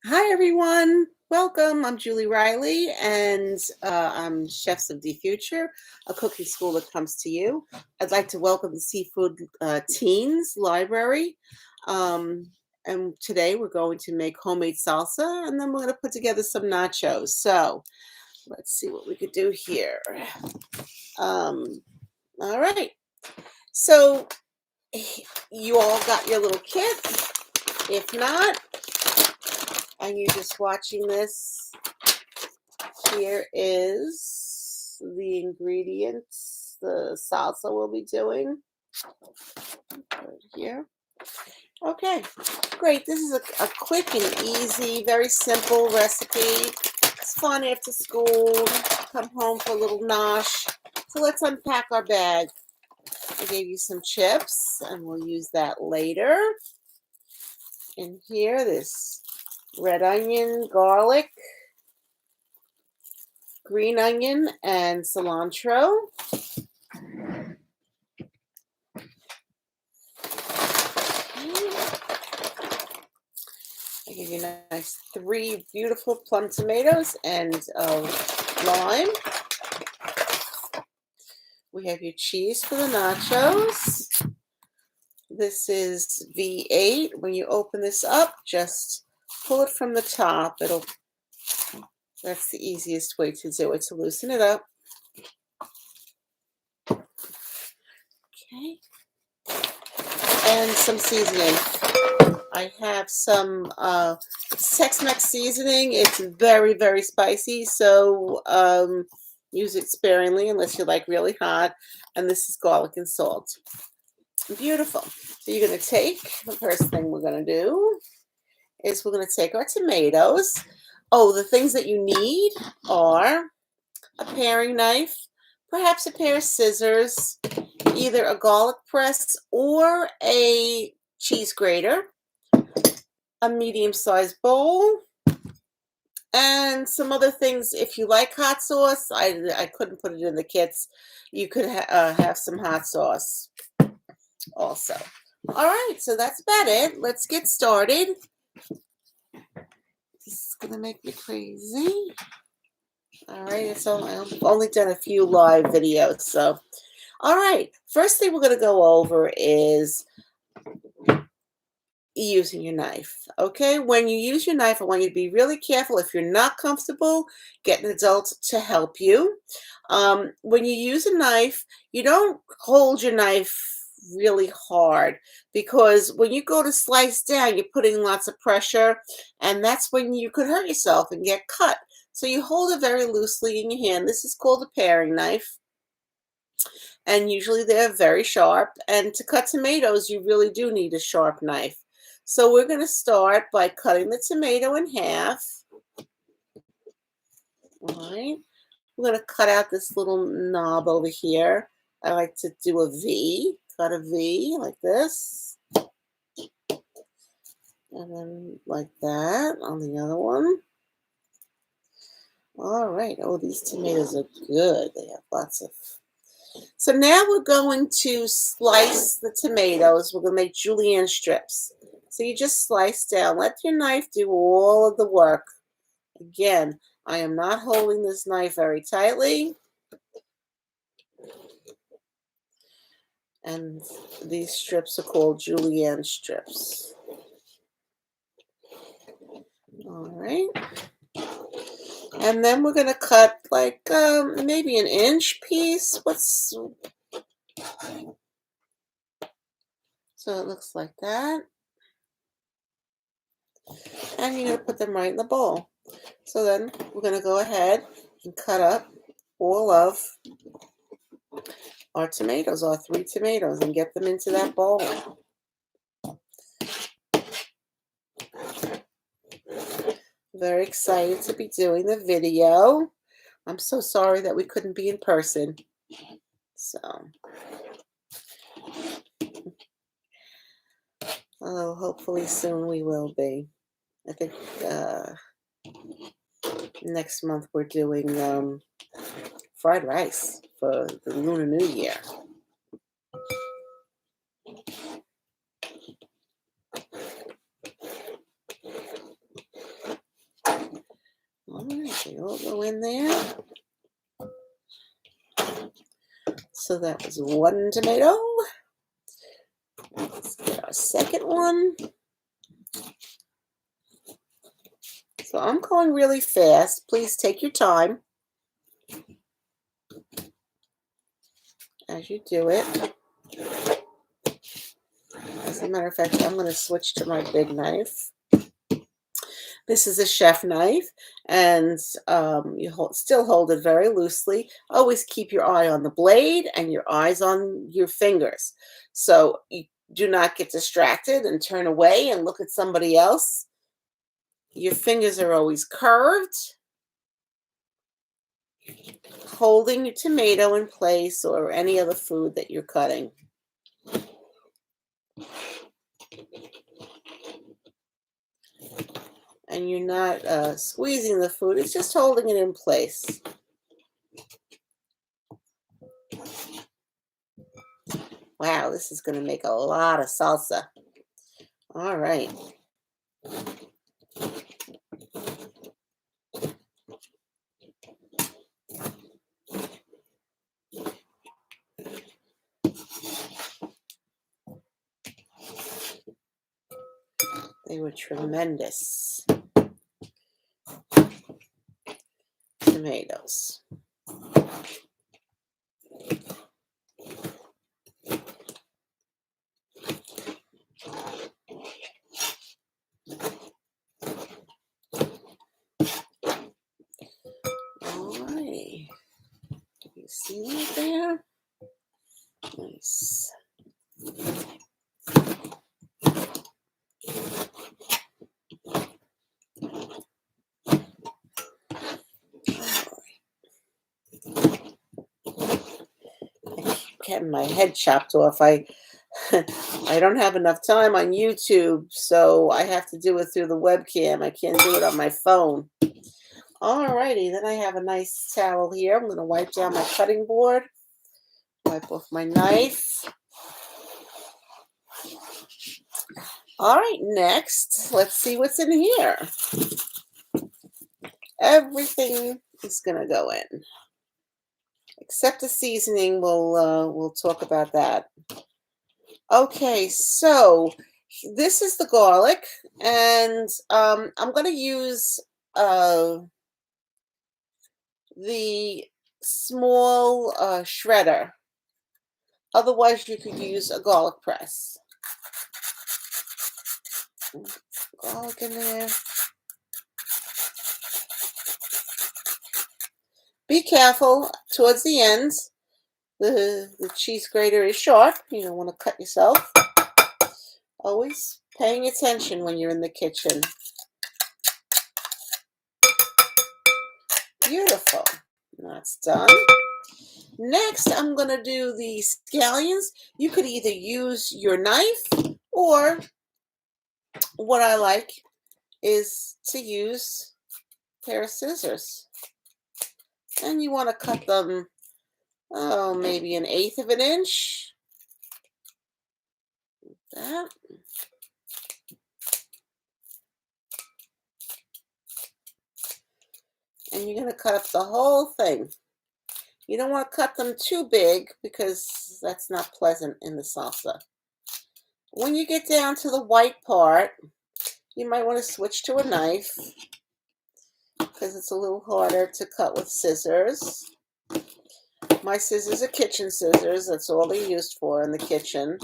Hi, everyone. Welcome. I'm Julie Riley, and I'm Chefs of the Future, a cooking school that comes to you. I'd like to welcome the Seafood Teens Library. Um, and today we're going to make homemade salsa, and then we're going to put together some nachos. So let's see what we could do here. Um, all right. So you all got your little kit. If not, and you're just watching this, here is the ingredients, the salsa we'll be doing. Right here. Okay, great. This is a quick and easy, very simple recipe. It's fun after school, come home for a little nosh. So let's unpack our bag. I gave you some chips, and we'll use that later. In here, this red onion, garlic, green onion, and cilantro. I give you nice 3 beautiful plum tomatoes and lime. We have your cheese for the nachos. This is V8. When you open this up, just pull it from the top. That's the easiest way to do it, to loosen it up. Okay. And some seasoning. I have some Tex-Mex seasoning. It's very, very spicy, so use it sparingly unless you like really hot. And this is garlic and salt. Beautiful. So you're going to take, the first thing we're going to do is we're going to take our tomatoes. Oh, the things that you need are a paring knife, perhaps a pair of scissors, either a garlic press or a cheese grater, a medium-sized bowl, and some other things. If you like hot sauce, I couldn't put it in the kits. You could have some hot sauce also. All right, so that's about it. Let's get started. This is gonna make me crazy. All right, I've only done a few live videos, so. All right, first thing we're gonna go over is using your knife. Okay, when you use your knife, I want you to be really careful. If you're not comfortable, get an adult to help you. When you use a knife, you don't hold your knife really hard, because when you go to slice down, you're putting lots of pressure, and that's when you could hurt yourself and get cut. So you hold it very loosely in your hand. This is called a paring knife, and usually they're very sharp. And to cut tomatoes, you really do need a sharp knife. So we're going to start by cutting the tomato in half. All right. We're going to cut out this little knob over here. I like to do a V, cut a V like this. And then like that on the other one. All right. Oh, these tomatoes are good. They have lots of. So now we're going to slice the tomatoes. We're going to make julienne strips. So you just slice down. Let your knife do all of the work. Again, I am not holding this knife very tightly. And these strips are called julienne strips. All right. And then we're going to cut like maybe an inch piece. So it looks like that. And you're going to put them right in the bowl. So then we're going to go ahead and cut up all of our tomatoes, our 3 tomatoes, and get them into that bowl. Very excited to be doing the video. I'm so sorry that we couldn't be in person. So, hopefully soon we will be. I think next month we're doing fried rice for the Lunar New Year. in there. So that was one tomato. Let's get our second one. So I'm going really fast. Please take your time as you do it. As a matter of fact, I'm going to switch to my big knife. This is a chef knife, and still hold it very loosely. Always keep your eye on the blade and your eyes on your fingers. So you do not get distracted and turn away and look at somebody else. Your fingers are always curved, holding your tomato in place or any other food that you're cutting. And you're not squeezing the food, it's just holding it in place. Wow, this is going to make a lot of salsa. All right. They were tremendous tomatoes. Alrighty. You see that there? Nice. Getting my head chopped off. I don't have enough time on YouTube, so I have to do it through the webcam. I can't do it on my phone. Alrighty, then I have a nice towel here. I'm going to wipe down my cutting board, wipe off my knife. All right, next, let's see what's in here. Everything is going to go in, except the seasoning. We'll talk about that. Okay, so this is the garlic, and I'm going to use the small shredder. Otherwise, you could use a garlic press. Garlic in there. Be careful towards the end. The cheese grater is sharp. You don't want to cut yourself. Always paying attention when you're in the kitchen. Beautiful. That's done. Next, I'm going to do the scallions. You could either use your knife, or what I like is to use a pair of scissors. And you want to cut them, maybe 1/8 of an inch. Like that. And you're going to cut up the whole thing. You don't want to cut them too big because that's not pleasant in the salsa. When you get down to the white part, you might want to switch to a knife because it's a little harder to cut with scissors. My scissors are kitchen scissors. That's all they're used for in the kitchen.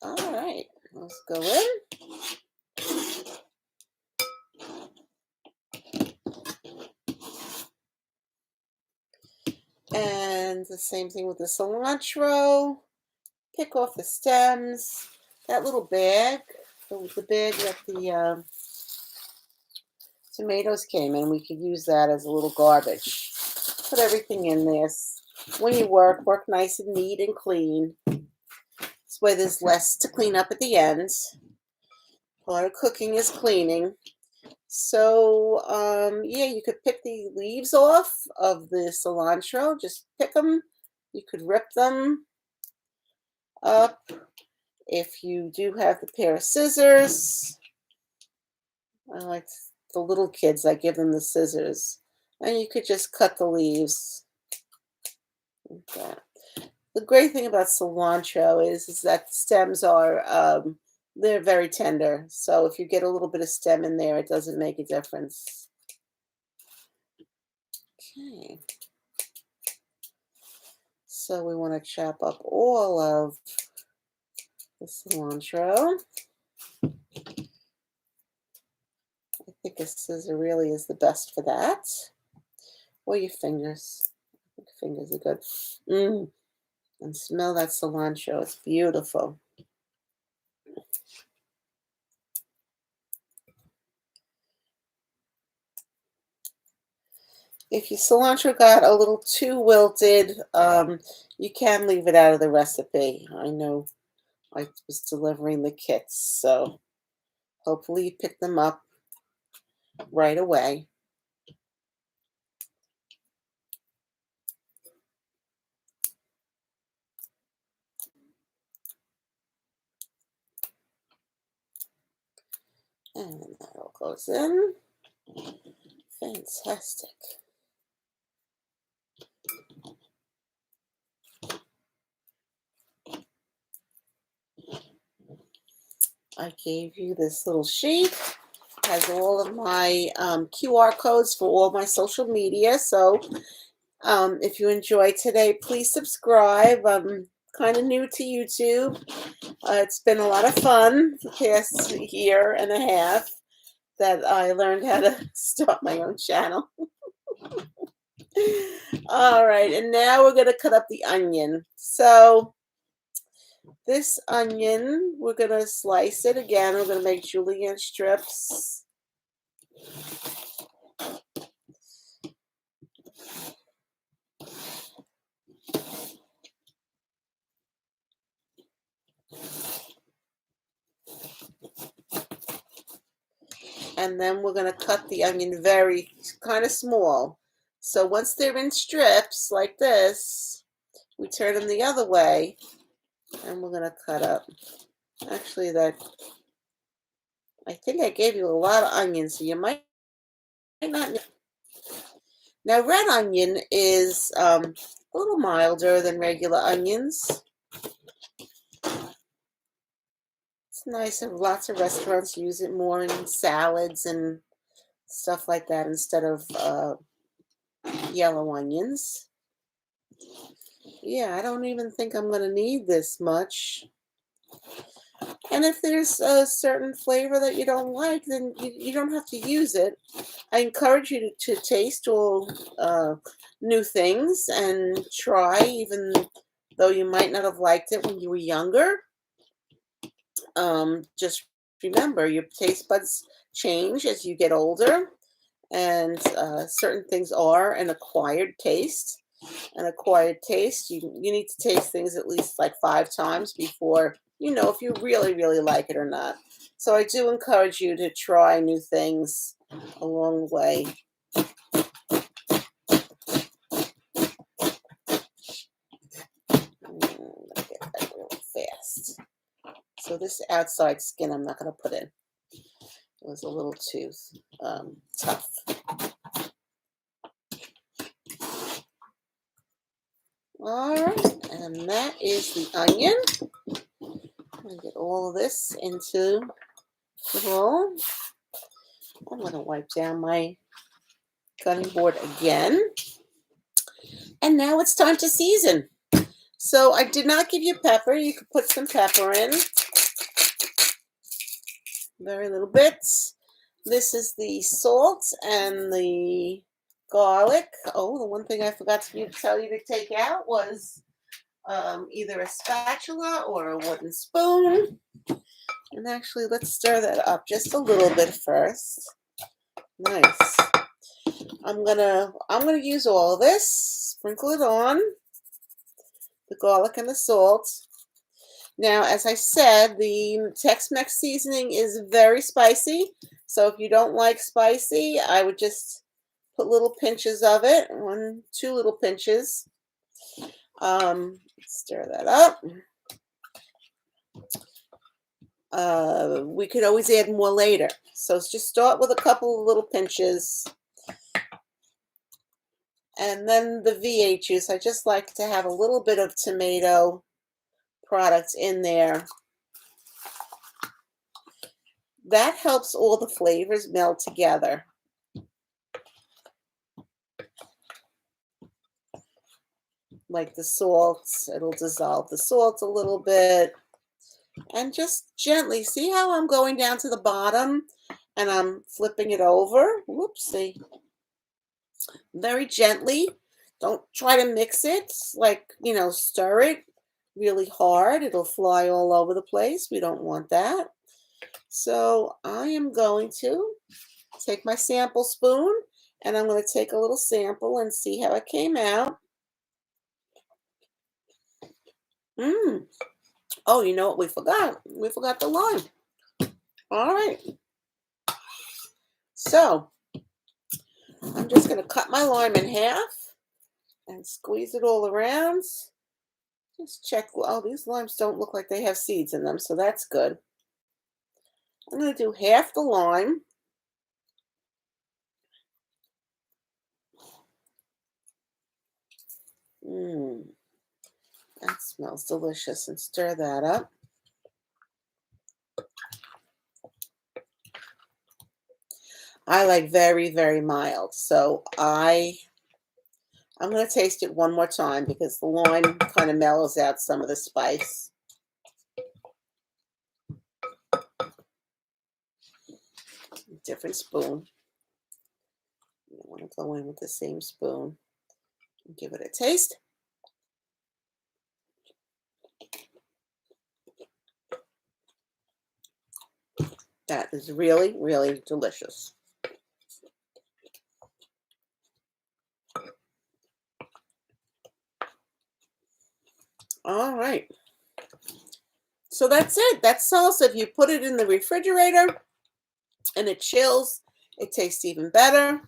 All right, let's go in. And the same thing with the cilantro. Pick off the stems. That little bag, the bag that the tomatoes came in, we could use that as a little garbage. Put everything in this. When you work nice and neat and clean. This way there's less to clean up at the end. Part of cooking is cleaning. So, yeah, you could pick the leaves off of the cilantro. Just pick them. You could rip them. up. If you do have the pair of scissors, I like the little kids, I give them the scissors. And you could just cut the leaves like that. The great thing about cilantro is that the stems are they're very tender. So if you get a little bit of stem in there, it doesn't make a difference. Okay. So we want to chop up all of the cilantro. I think a scissor really is the best for that. Or your fingers. I think fingers are good. And smell that cilantro. It's beautiful. If your cilantro got a little too wilted, you can leave it out of the recipe. I know I was delivering the kits, so hopefully you pick them up right away. And that all goes in. Fantastic. I gave you this little sheet. Has all of my QR codes for all my social media. So if you enjoyed today, please subscribe. I'm kind of new to YouTube. It's been a lot of fun the past year and a half that I learned how to start my own channel. All right, and now we're going to cut up the onion. So this onion, we're going to slice it again. We're going to make julienne strips. And then we're going to cut the onion very kind of small. So once they're in strips like this, we turn them the other way and we're going to cut up. Actually, I think I gave you a lot of onions, so you might not. Now, red onion is a little milder than regular onions. It's nice, and lots of restaurants use it more in salads and stuff like that instead of yellow onions. Yeah, I don't even think I'm going to need this much. And if there's a certain flavor that you don't like, then you don't have to use it. I encourage you to taste all new things and try, even though you might not have liked it when you were younger. Just remember, your taste buds change as you get older, and certain things are an acquired taste. An acquired taste, you need to taste things at least like 5 times before you know if you really, really like it or not. So I do encourage you to try new things along the way. Get that real fast. So this outside skin I'm not going to put in. It was a little too tough. All right, and that is the onion. I'm going to get all of this into the bowl. I'm going to wipe down my cutting board again. And now it's time to season. So I did not give you pepper. You could put some pepper in. Very little bits. This is the salt and the garlic. Oh, the one thing I forgot to tell you to take out was either a spatula or a wooden spoon. And actually, let's stir that up just a little bit first. Nice. I'm gonna use all of this. Sprinkle it on. The garlic and the salt. Now, as I said, the Tex-Mex seasoning is very spicy. So if you don't like spicy, I would just put little pinches of it. 2 little pinches. Stir that up. We could always add more later. So just start with a couple of little pinches. And then the V8 juice, I just like to have a little bit of tomato products in there. That helps all the flavors meld together. Like the salt, it'll dissolve the salt a little bit. And just gently, see how I'm going down to the bottom and I'm flipping it over? Whoopsie. Very gently. Don't try to mix it, like, stir it really hard. It'll fly all over the place. We don't want that. So I am going to take my sample spoon and I'm going to take a little sample and see how it came out. Mmm. Oh, you know what we forgot? We forgot the lime. All right. So I'm just going to cut my lime in half and squeeze it all around. Just check. Oh, these limes don't look like they have seeds in them, so that's good. I'm going to do half the lime. Mmm. That smells delicious, and stir that up. I like very, very mild, so I'm going to taste it one more time because the lime kind of mellows out some of the spice. Different spoon. You want to go in with the same spoon and give it a taste. That is really, really delicious. All right. So that's it. That's salsa. If you put it in the refrigerator and it chills, it tastes even better.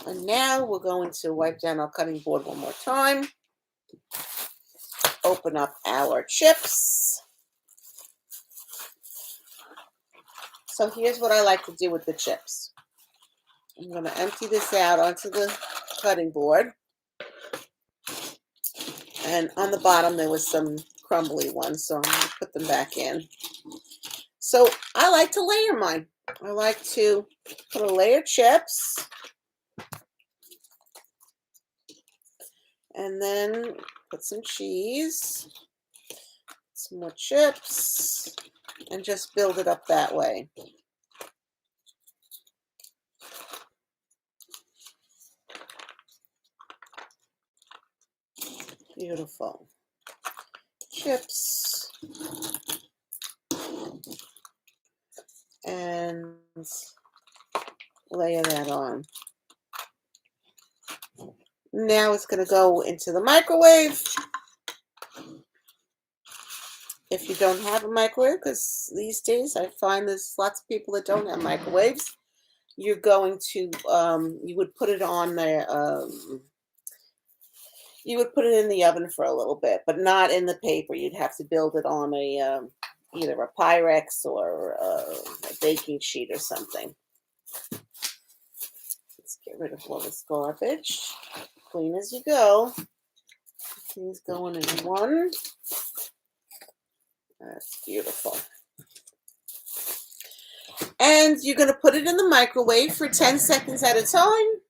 And now we're going to wipe down our cutting board one more time. Open up our chips. So here's what I like to do with the chips. I'm going to empty this out onto the cutting board. And on the bottom there was some crumbly ones, so I'm going to put them back in. So I like to layer mine. I like to put a layer of chips. And then put some cheese, some more chips, and just build it up that way. Beautiful. Chips. And layer that on. Now it's going to go into the microwave. If you don't have a microwave, because these days I find there's lots of people that don't have microwaves, you're going to, you would put it on the, you would put it in the oven for a little bit, but not in the paper. You'd have to build it on a, either a Pyrex or a baking sheet or something. Let's get rid of all this garbage. Clean as you go. Things going in one. That's beautiful. And you're going to put it in the microwave for 10 seconds at a time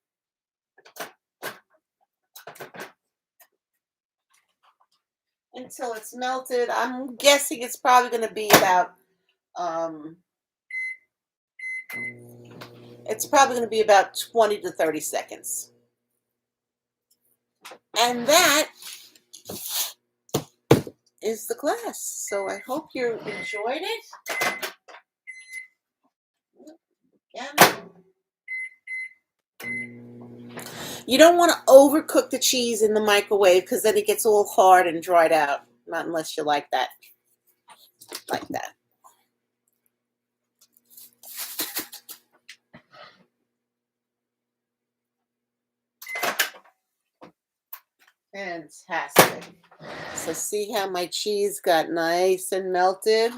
until it's melted. I'm guessing it's probably going to be about it's probably going to be about 20 to 30 seconds. And that is the class. So I hope you enjoyed it. Yeah. You don't want to overcook the cheese in the microwave because then it gets all hard and dried out. Not unless you like that. Like that. Fantastic. So see how my cheese got nice and melted,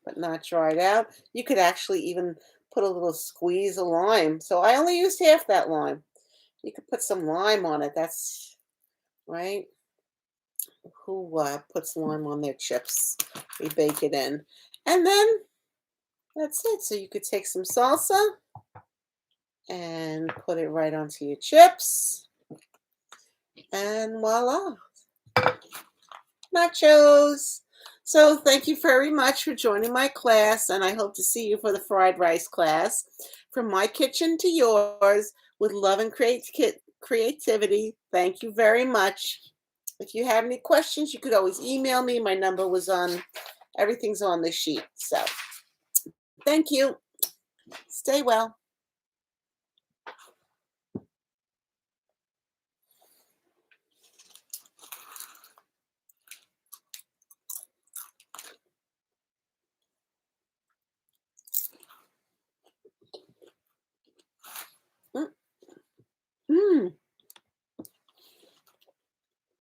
but not dried out. You could actually even put a little squeeze of lime. So I only used half that lime. You could put some lime on it. That's right. Who puts lime on their chips? We bake it in. And then that's it. So you could take some salsa and put it right onto your chips. And voila, nachos. So thank you very much for joining my class, and I hope to see you for the fried rice class. From my kitchen to yours, with love and creativity. Thank you very much. If you have any questions, you could always email me. My number was on, everything's on the sheet. So thank you. Stay well.